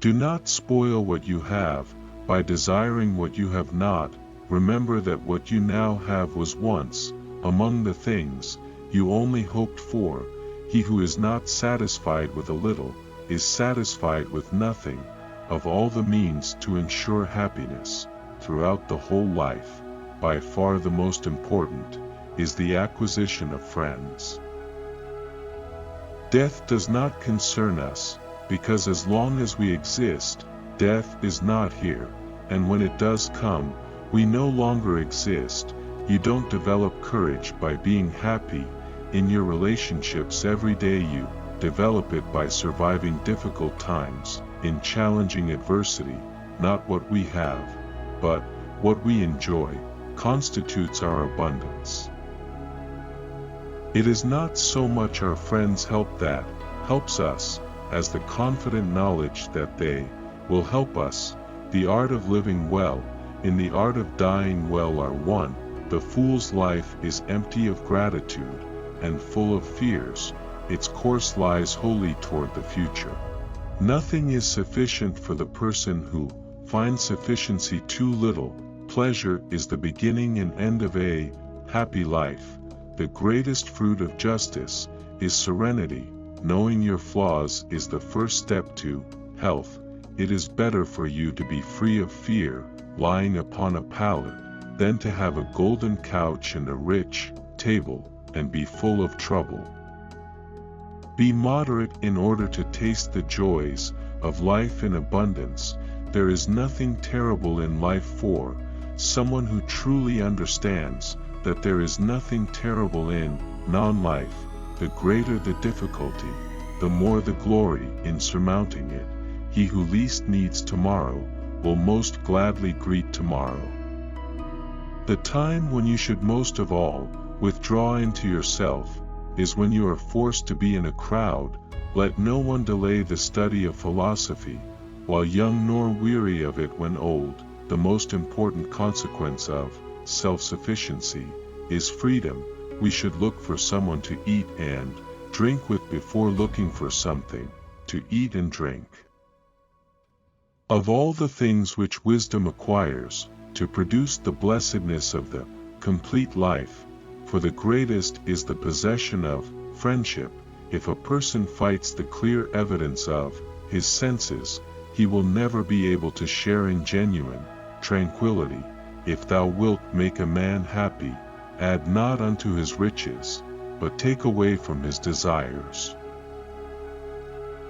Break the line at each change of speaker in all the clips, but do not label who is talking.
Do not spoil what you have, by desiring what you have not. Remember that what you now have was once, among the things, you only hoped for. He who is not satisfied with a little, is satisfied with nothing. Of all the means to ensure happiness, throughout the whole life, by far the most important, is the acquisition of friends. Death does not concern us, because as long as we exist, death is not here, and when it does come, we no longer exist. You don't develop courage by being happy in your relationships every day. You develop it by surviving difficult times, in challenging adversity. Not what we have, but what we enjoy, constitutes our abundance. It is not so much our friends' help that helps us, as the confident knowledge that they will help us. The art of living well, in the art of dying well are one. The fool's life is empty of gratitude, and full of fears. Its course lies wholly toward the future. Nothing is sufficient for the person who finds sufficiency too little. Pleasure is the beginning and end of a happy life. The greatest fruit of justice is serenity. Knowing your flaws is the first step to health. It is better for you to be free of fear, lying upon a pallet, than to have a golden couch and a rich table, and be full of trouble. Be moderate in order to taste the joys of life in abundance. There is nothing terrible in life for someone who truly understands that there is nothing terrible in non-life. The greater the difficulty, the more the glory in surmounting it. He who least needs tomorrow will most gladly greet tomorrow. The time when you should most of all withdraw into yourself is when you are forced to be in a crowd. Let no one delay the study of philosophy while young, nor weary of it when old. The most important consequence of self-sufficiency is freedom. We should look for someone to eat and drink with before looking for something to eat and drink. Of all the things which wisdom acquires, to produce the blessedness of the complete life, for the greatest is the possession of friendship. If a person fights the clear evidence of his senses, he will never be able to share in genuine tranquility. If thou wilt make a man happy, add not unto his riches, but take away from his desires.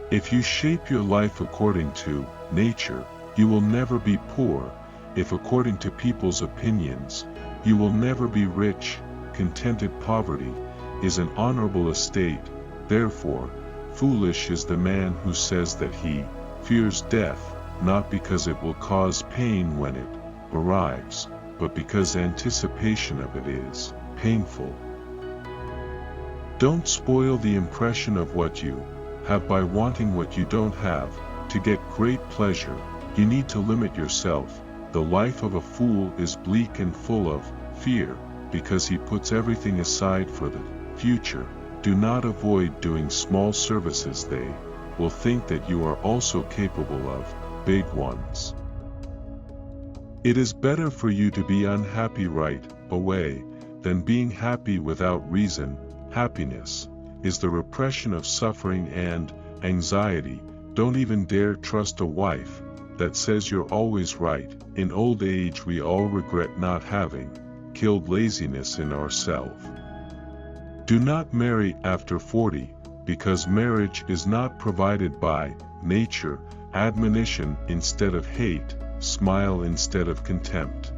If you shape your life according to nature, you will never be poor. If according to people's opinions, you will never be rich. Contented poverty is an honorable estate. Therefore, foolish is the man who says that he fears death, not because it will cause pain when it arrives, but because anticipation of it is painful. Don't spoil the impression of what you have by wanting what you don't have. To get great pleasure, you need to limit yourself. The life of a fool is bleak and full of fear, because he puts everything aside for the future. Do not avoid doing small services. They will think that you are also capable of big ones. It is better for you to be unhappy right away, than being happy without reason. Happiness is the repression of suffering and anxiety. Don't even dare trust a wife that says you're always right. In old age we all regret not having killed laziness in ourselves. Do not marry after 40, because marriage is not provided by nature. Admonition instead of hate, smile instead of contempt.